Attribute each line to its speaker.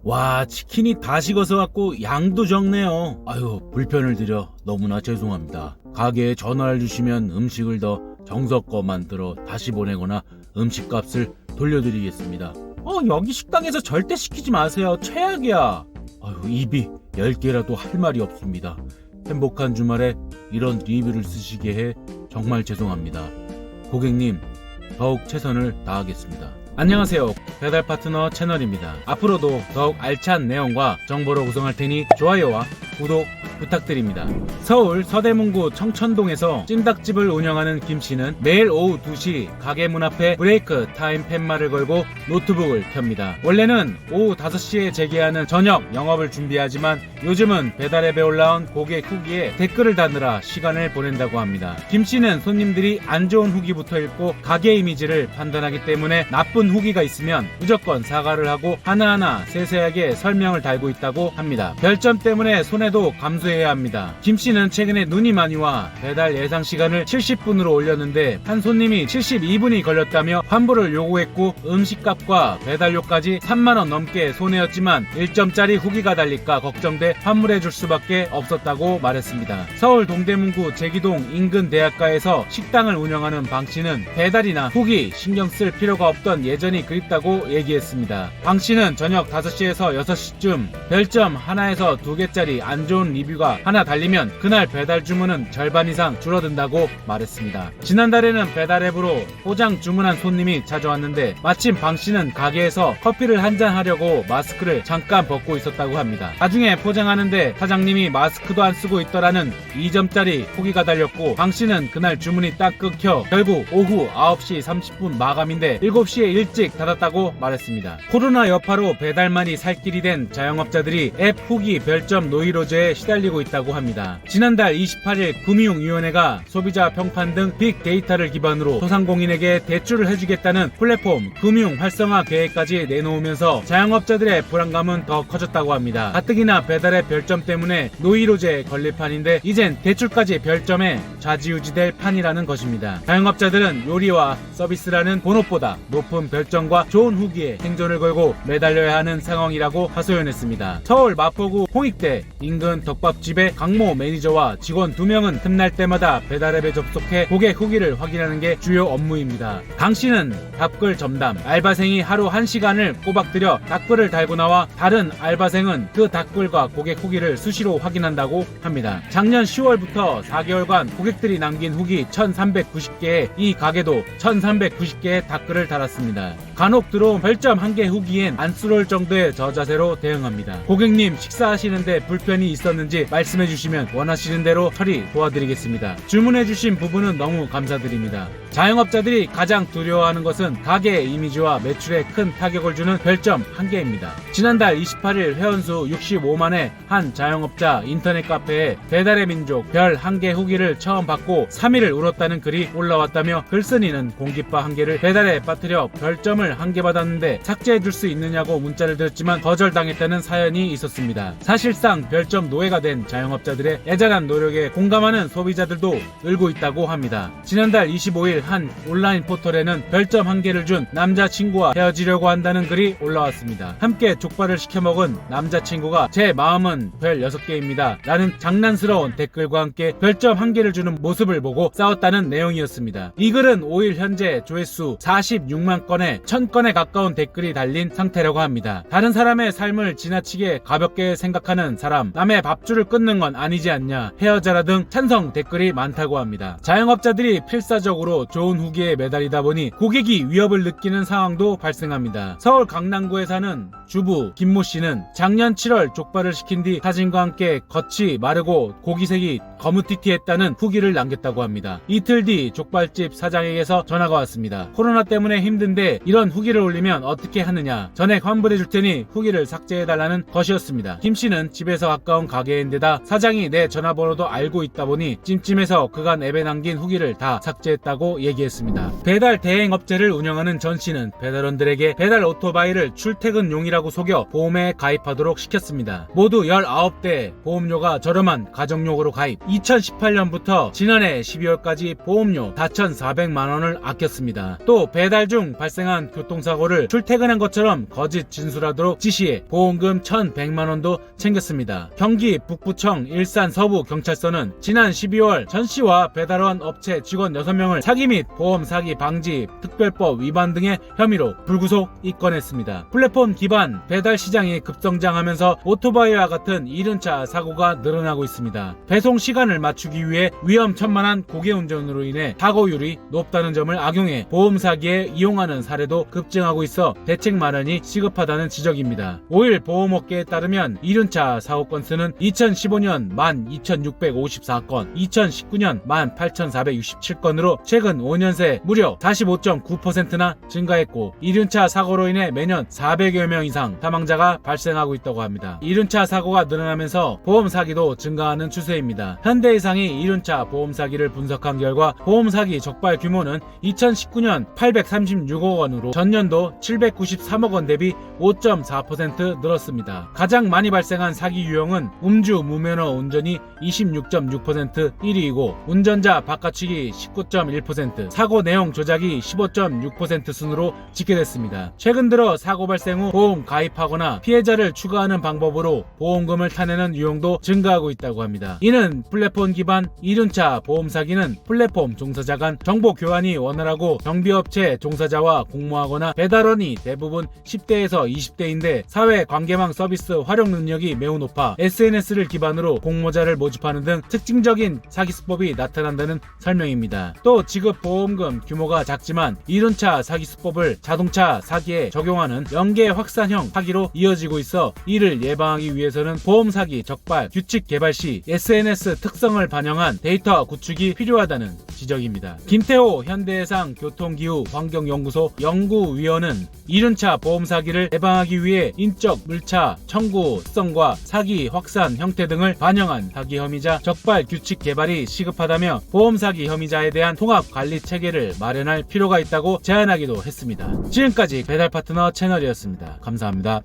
Speaker 1: 와, 치킨이 다 식어서 갖고 양도 적네요. 아유, 불편을 드려 너무나 죄송합니다. 가게에 전화를 주시면 음식을 더 정성껏 만들어 다시 보내거나 음식값을 돌려드리겠습니다. 여기 식당에서 절대 시키지 마세요. 최악이야. 아유, 입이 10개라도 할 말이 없습니다. 행복한 주말에 이런 리뷰를 쓰시게 해 정말 죄송합니다. 고객님, 더욱 최선을 다하겠습니다. 안녕하세요. 배달 파트너 채널입니다. 앞으로도 더욱 알찬 내용과 정보로 구성할 테니 좋아요와 구독 부탁드립니다. 서울 서대문구 청천동에서 찜닭집을 운영하는 김씨는 매일 오후 2시 가게 문 앞에 브레이크 타임 팻말을 걸고 노트북을 켭니다. 원래는 오후 5시에 재개하는 저녁 영업을 준비하지만 요즘은 배달앱에 올라온 고객 후기에 댓글을 다느라 시간을 보낸다고 합니다. 김씨는 손님들이 안 좋은 후기부터 읽고 가게 이미지를 판단하기 때문에 나쁜 후기가 있으면 무조건 사과를 하고 하나하나 세세하게 설명을 달고 있다고 합니다. 별점 때문에 손해도 감수해야 합니다. 김씨는 최근에 눈이 많이 와 배달 예상 시간을 70분으로 올렸는데 한 손님이 72분이 걸렸다며 환불을 요구했고 음식값과 배달료까지 3만원 넘게 손해였지만 1점짜리 후기가 달릴까 걱정돼 환불해줄 수밖에 없었다고 말했습니다. 서울 동대문구 제기동 인근 대학가에서 식당을 운영하는 방씨는 배달이나 후기 신경 쓸 필요가 없던 예전이 그립다고 얘기했습니다. 방씨는 저녁 5시에서 6시쯤 별점 하나에서 2개짜리 안 좋은 리뷰가 하나 달리면 그날 배달 주문은 절반 이상 줄어든다고 말했습니다. 지난달에는 배달앱으로 포장 주문한 손님이 찾아왔는데 마침 방씨는 가게에서 커피를 한잔 하려고 마스크를 잠깐 벗고 있었다고 합니다. 나중에 포장하는데 사장님이 마스크도 안 쓰고 있더라는 2점짜리 후기가 달렸고 방씨는 그날 주문이 딱 끊겨 결국 오후 9시 30분 마감인데 7시에 일찍 닫았다고 말했습니다. 코로나 여파로 배달만이 살 길이 된 자영업자들이 앱 후기 별점 노이로제에 시달리고 있다고 합니다. 지난달 28일 금융위원회가 소비자 평판 등 빅데이터를 기반으로 소상공인에게 대출을 해주겠다는 플랫폼 금융 활성화 계획까지 내놓으면서 자영업자들의 불안감은 더 커졌다고 합니다. 가뜩이나 배달의 별점 때문에 노이로제에 걸릴 판인데 이젠 대출까지 별점에 좌지우지될 판이라는 것입니다. 자영업자들은 요리와 서비스라는 본업보다 높은 별점과 좋은 후기에 생존을 걸고 매달려야 하는 상황이라고 하소연했습니다. 서울 마포구 홍익대 인근 덮밥집의 강모 매니저와 직원 2명은 틈날 때마다 배달앱에 접속해 고객 후기를 확인하는 게 주요 업무입니다. 강씨는 답글 점담, 알바생이 하루 1시간을 꼬박 들여 답글을 달고 나와 다른 알바생은 그 답글과 고객 후기를 수시로 확인한다고 합니다. 작년 10월부터 4개월간 고객들이 남긴 후기 1390개에 이 가게도 1390개의 답글을 달았습니다. 간혹 들어온 별점 1개 후기엔 안쓰러울 정도의 저자세로 대응합니다. 고객님 식사하시는데 불편이 있었는지 말씀해주시면 원하시는 대로 처리 도와드리겠습니다. 주문해주신 부분은 너무 감사드립니다. 자영업자들이 가장 두려워하는 것은 가게의 이미지와 매출에 큰 타격을 주는 별점 1개입니다. 지난달 28일 회원수 65만의 한 자영업자 인터넷 카페에 배달의 민족 별 1개 후기를 처음 받고 3일을 울었다는 글이 올라왔다며 글쓴이는 공깃밥 1개를 배달에 빠뜨려 별점을 1개 받았는데 삭제해줄 수 있느냐고 문자를 드렸지만 거절당했다는 사연이 있었습니다. 사실상 별점 노예가 된 자영업자들의 애절한 노력에 공감하는 소비자들도 늘고 있다고 합니다. 지난달 25일 한 온라인 포털에는 별점 1개를 준 남자친구와 헤어지려고 한다는 글이 올라왔습니다. 함께 족발을 시켜 먹은 남자친구가 제 마음은 별 6개입니다 라는 장난스러운 댓글과 함께 별점 1개를 주는 모습을 보고 싸웠다는 내용이었습니다. 이 글은 5일 현재 조회수 46만 건에 1000건에 가까운 댓글이 달린 상태라고 합니다. 다른 사람의 삶을 지나치게 가볍게 생각하는 사람, 남의 밥줄을 끊는 건 아니지 않냐, 헤어져라 등 찬성 댓글이 많다고 합니다. 자영업자들이 필사적으로 좋은 후기에 매달리다 보니 고객이 위협을 느끼는 상황도 발생합니다. 서울 강남구에 사는 주부 김모 씨는 작년 7월 족발을 시킨 뒤 사진과 함께 겉이 마르고 고기색이 거무튀튀했다는 후기를 남겼다고 합니다. 이틀 뒤 족발집 사장에게서 전화가 왔습니다. 코로나 때문에 힘든데 이런 후기를 올리면 어떻게 하느냐, 전액 환불해 줄 테니 후기를 삭제해달라는 것이었습니다. 김 씨는 집에서 가까운 가게인데다 사장이 내 전화번호도 알고 있다 보니 찜찜해서 그간 앱에 남긴 후기를 다 삭제했다고 얘기했습니다. 배달 대행업체를 운영하는 전 씨는 배달원들에게 배달 오토바이를 출퇴근용이라고 속여 보험에 가입하도록 시켰습니다. 모두 19대 보험료가 저렴한 가정용으로 가입, 2018년부터 지난해 12월까지 보험료 4,400만원을 아꼈습니다. 또 배달 중 발생한 교통사고를 출퇴근한 것처럼 거짓 진술하도록 지시해 보험금 1,100만원도 챙겼습니다. 경기 북부청 일산 서부경찰서는 지난 12월 전씨와 배달원 업체 직원 6명을 사기 및 보험 사기 방지 특별법 위반 등의 혐의로 불구속 입건했습니다. 플랫폼 기반 배달 시장이 급성장하면서 오토바이와 같은 이륜차 사고가 늘어나고 있습니다. 배송 시간을 맞추기 위해 위험천만한 고개운전으로 인해 사고율이 높다는 점을 악용해 보험 사기에 이용하는 사례도 급증하고 있어 대책 마련이 시급하다는 지적입니다. 5일 보험업계에 따르면 이륜차 사고 건수는 2015년 12,654건, 2019년 18,467건으로 최근 5년 새 무려 45.9%나 증가했고, 이륜차 사고로 인해 매년 400여 명 이상 사망자가 발생하고 있다고 합니다. 이륜차 사고가 늘어나면서 보험 사기도 증가하는 추세입니다. 현대해상이 이륜차 보험 사기를 분석한 결과 보험 사기 적발 규모는 2019년 836억 원으로 전년도 793억 원 대비 5.4% 늘었습니다. 가장 많이 발생한 사기 유형은 음주 무면허 운전이 26.6% 1위이고, 운전자 바꿔치기 19.1%, 사고 내용 조작이 15.6% 순으로 집계됐습니다. 최근 들어 사고 발생 후 보험 가입하거나 피해자를 추가하는 방법으로 보험금을 타내는 유형도 증가하고 있다고 합니다. 이는 플랫폼 기반 이륜차 보험 사기는 플랫폼 종사자 간 정보 교환이 원활하고 경비업체 종사자와 공모하거나 배달원이 대부분 10대에서 20대인데 사회 관계망 서비스 활용 능력이 매우 높아 SNS를 기반으로 공모자를 모집하는 등 특징적인 사기 수법이 나타난다는 설명입니다. 또 지급 보험금 규모가 작지만 이륜차 사기 수법을 자동차 사기에 적용하는 연계 확산형 사기로 이어지고 있어 이를 예방하기 위해서는 보험 사기 적발 규칙 개발 시 SNS 특성을 반영한 데이터 구축이 필요하다는 지적입니다. 김태호 현대해상 교통기후 환경연구소 연구위원은 이륜차 보험 사기를 예방하기 위해 인적 물차 청구 특성과 사기 확산 형태 등을 반영한 사기 혐의자 적발 규칙 개발이 시급하다며 보험 사기 혐의자에 대한 통합 관리 체계를 마련할 필요가 있다고 제안하기도 했습니다. 지금까지 배달 파트너 채널이었습니다. 감사합니다.